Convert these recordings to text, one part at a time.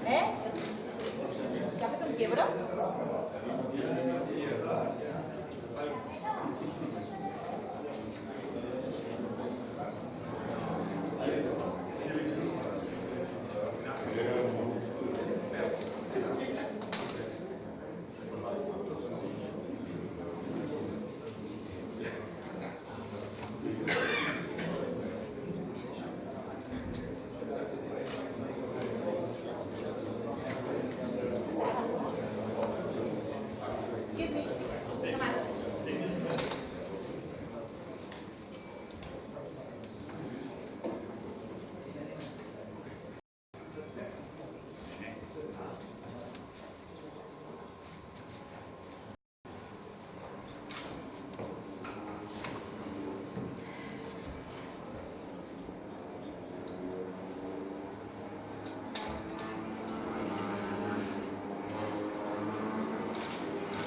¿Eh? ¿Café con quiebra?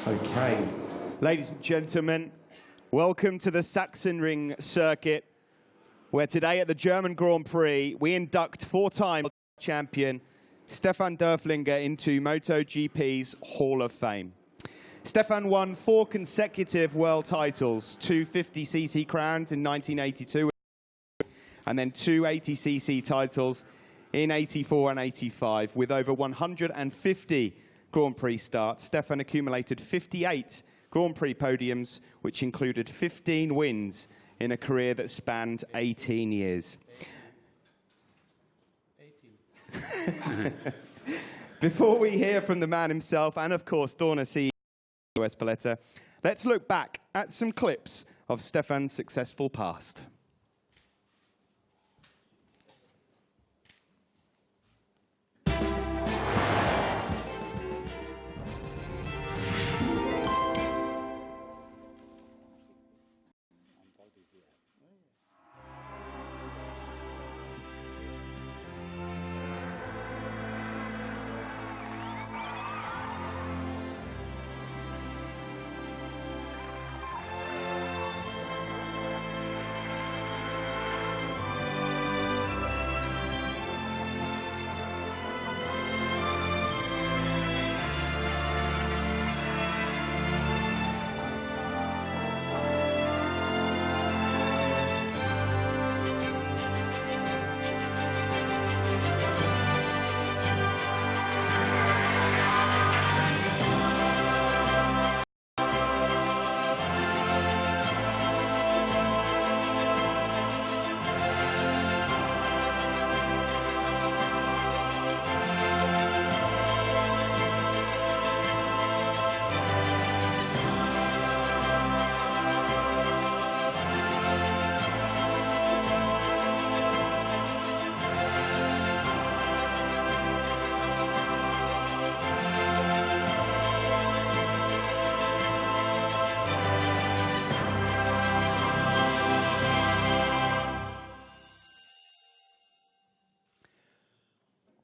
Okay, ladies and gentlemen, welcome to the Sachsenring circuit, where today at the German Grand Prix, we induct four-time World Champion Stefan Dörflinger into MotoGP's Hall of Fame. Stefan won 4 consecutive world titles, 2 50cc crowns in 1982, and then 2 80cc titles in 84 and 85, with over 150 Grand Prix starts. Stefan accumulated 58 Grand Prix podiums, which included 15 wins in a career that spanned 18 years. 18. Before we hear from the man himself, and of course, Dorna CEO Espeleta, let's look back at some clips of Stefan's successful past.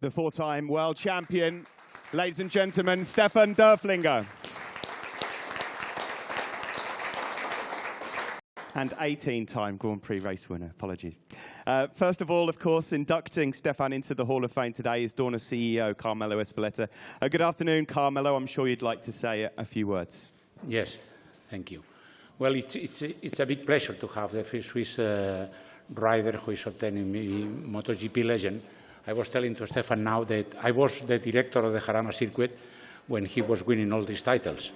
The four-time world champion, ladies and gentlemen, Stefan Dörflinger. And 18-time Grand Prix race winner, apologies. First of all, of course, inducting Stefan into the Hall of Fame today is Dorna CEO Carmelo Espeleta. Good afternoon, Carmelo. I'm sure you'd like to say a few words. Yes, thank you. Well, it's a big pleasure to have the first Swiss rider who is obtaining me MotoGP legend. I was telling to Stefan now that I was the director of the Jarama circuit when he was winning all these titles.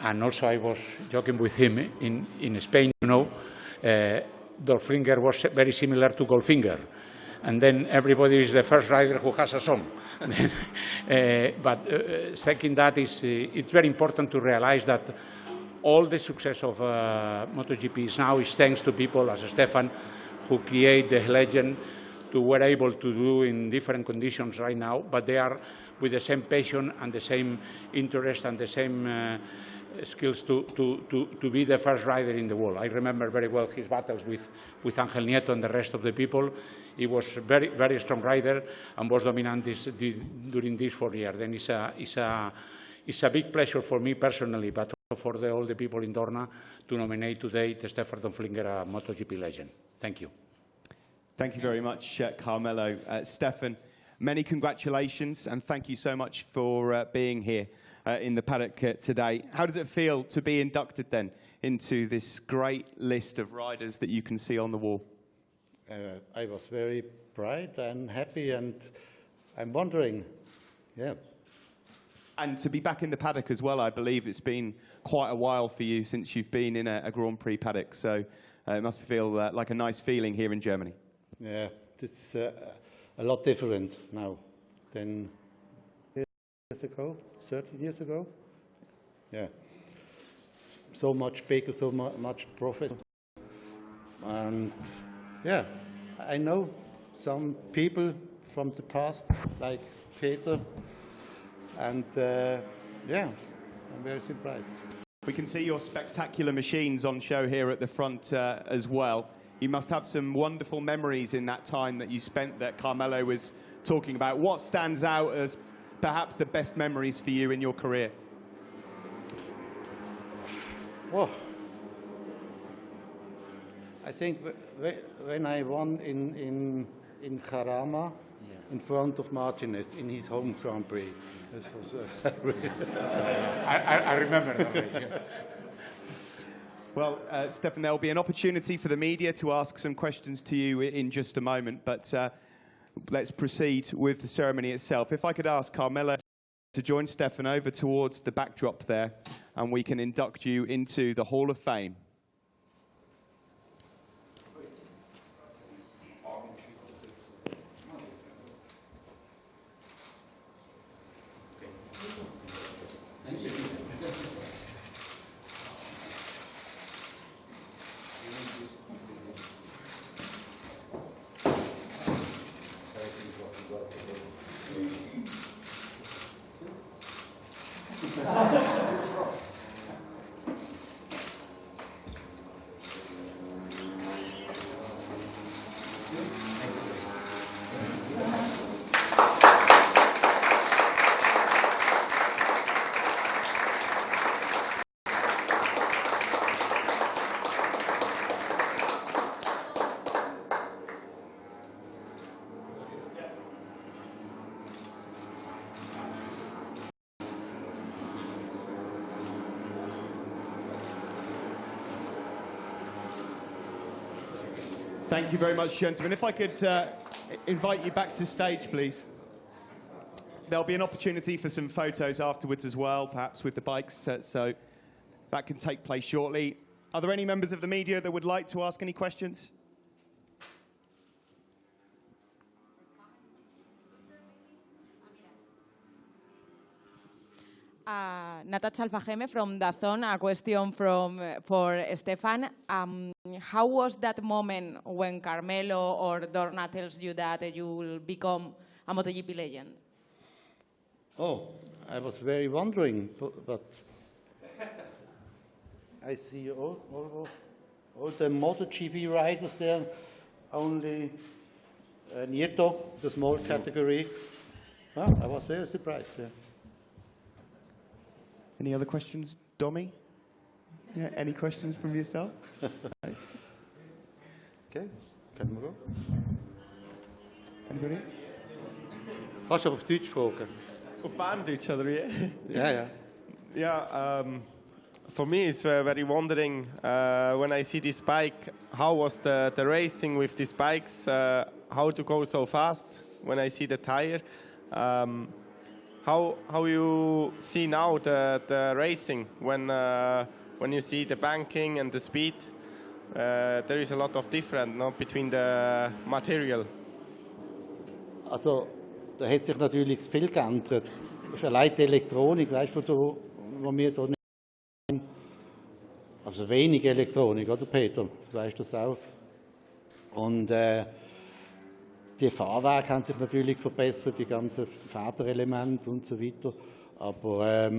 And also I was joking with him in Spain, you know, Dörflinger was very similar to Goldfinger. And then everybody is the first rider who has a song. But second that is, it's very important to realize that all the success of MotoGP now is thanks to people as Stefan who create the legend to were able to do in different conditions right now, but they are with the same passion and the same interest and the same skills to be the first rider in the world. I remember very well his battles with Angel Nieto and the rest of the people. He was very, very strong rider and was dominant during these 4 years. Then it's a big pleasure for me personally, but also for all the people in Dorna to nominate today Stefan Dörflinger a MotoGP legend. Thank you. Thank you very much, Carmelo. Stefan, many congratulations and thank you so much for being here in the paddock today. How does it feel to be inducted then into this great list of riders that you can see on the wall? I was very proud and happy, and I'm wondering, yeah. And to be back in the paddock as well, I believe it's been quite a while for you since you've been in a Grand Prix paddock, so it must feel like a nice feeling here in Germany. Yeah, this is a lot different now than years ago, 13 years ago. Yeah, so much bigger, so much profit. And yeah, I know some people from the past, like Peter, and yeah, I'm very surprised. We can see your spectacular machines on show here at the front as well. You must have some wonderful memories in that time that you spent that Carmelo was talking about. What stands out as perhaps the best memories for you in your career? Well, I think when I won in Jarama, in front of Martinez in his home Grand Prix. This was I remember that. Well, Stefan, there'll be an opportunity for the media to ask some questions to you in just a moment, but let's proceed with the ceremony itself. If I could ask Carmela to join Stefan over towards the backdrop there, and we can induct you into the Hall of Fame. Thank you very much, gentlemen. If I could invite you back to stage, please. There'll be an opportunity for some photos afterwards as well, perhaps with the bikes, so that can take place shortly. Are there any members of the media that would like to ask any questions? Natasha Alfajeme from DAZN, a question for Stefan. How was that moment when Carmelo or Dorna tells you that you will become a MotoGP legend? Oh, I was very wondering, but I see all the MotoGP riders there, only Nieto, the small category. Well, I was very surprised. Yeah. Any other questions, Domi? Yeah, any questions from yourself? Okay, können wir go? Anybody? Kannst du auf Deutsch fragen? Auf Berndeutsch, oder wie? Ja, ja. Yeah, for me it's very wondering when I see this bike, how was the racing with these bikes, how to go so fast when I see the tire. How you see now the racing when you see the banking and the speed? There is a lot of difference between the material. Also, da hat sich natürlich viel geändert. Das ist allein die Elektronik, weißt du, wo wir da nicht haben. Also wenig Elektronik, oder Peter? Du weißt das auch. Und die Fahrwerke haben sich natürlich verbessert, die ganzen Fahrerelemente und so weiter. Aber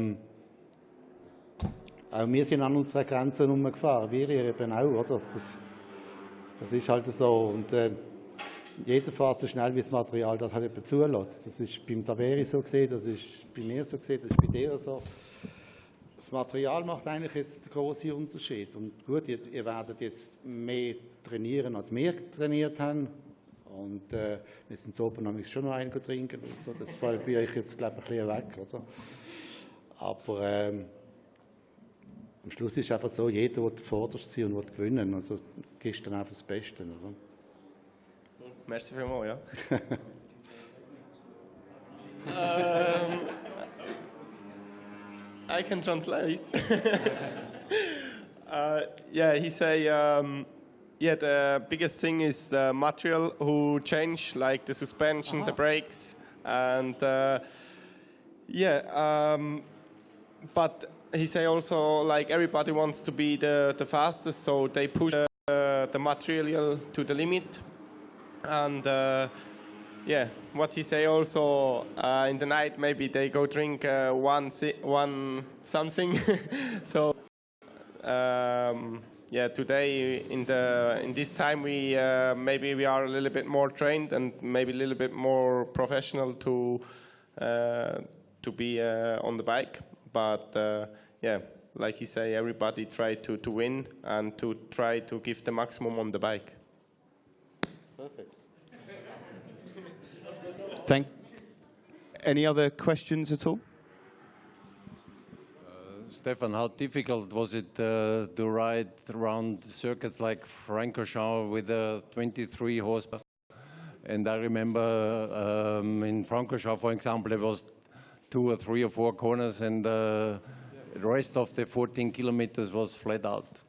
auch wir sind an unsere Grenzen herumgefahren, wir eben auch, oder? Das ist halt so. Und jeder fährt so schnell, wie das Material das halt eben zulässt. Das ist beim Taveri so gesehen, das ist bei mir so gesehen, das ist bei dir so. Das Material macht eigentlich jetzt den grossen Unterschied. Und gut, ihr werdet jetzt mehr trainieren, als wir trainiert haben. Und wir sind so oben schon noch einen trinken. So. Das fällt bei euch jetzt, glaube ich, ein bisschen weg. Oder? Aber am Schluss ist es einfach so, jeder will vorderst sein und will gewinnen. Also gibst dann einfach das Beste. Oder? Merci vielmals, ja. I can translate. Yeah, he say, yeah, the biggest thing is the material who change, like the suspension, the brakes, and yeah. But he say also, like everybody wants to be the fastest, so they push the material to the limit, and yeah, what he say also in the night maybe they go drink one something. So yeah, today in this time we maybe we are a little bit more trained and maybe a little bit more professional to be on the bike. But yeah, like he say, everybody try to win and to try to give the maximum on the bike. Perfect. Any other questions at all? Stefan, how difficult was it to ride around circuits like Francorchamps with a 23 horsepower? And I remember in Francorchamps, for example, there was 2 or 3 or 4 corners, and the rest of the 14 kilometers was flat out.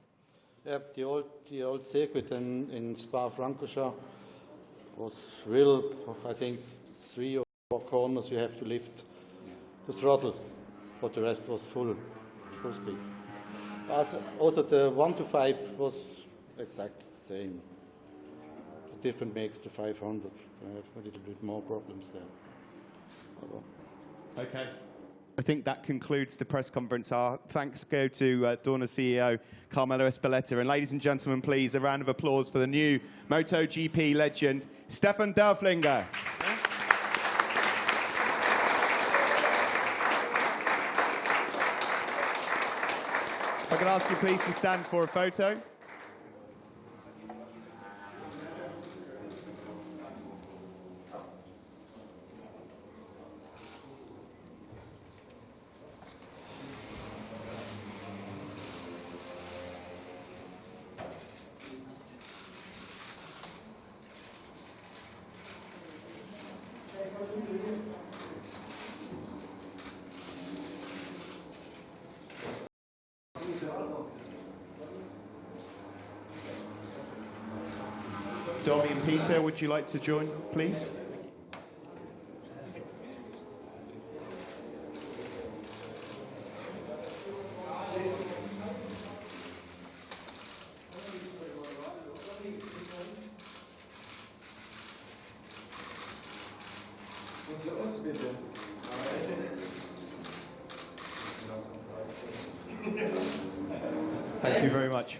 Yeah, the old circuit in Spa-Francorchamps was real. I think 3 or 4 corners you have to lift the throttle, but the rest was full speed. Also the 1 to 5 was exactly the same. The difference makes the 500. I have a little bit more problems there. Okay. I think that concludes the press conference. Our thanks go to Dorna CEO Carmelo Espeleta. And ladies and gentlemen, please, a round of applause for the new MotoGP legend, Stefan Dörflinger. If I could ask you please to stand for a photo. Dolly and Peter, would you like to join, please? Thank you very much.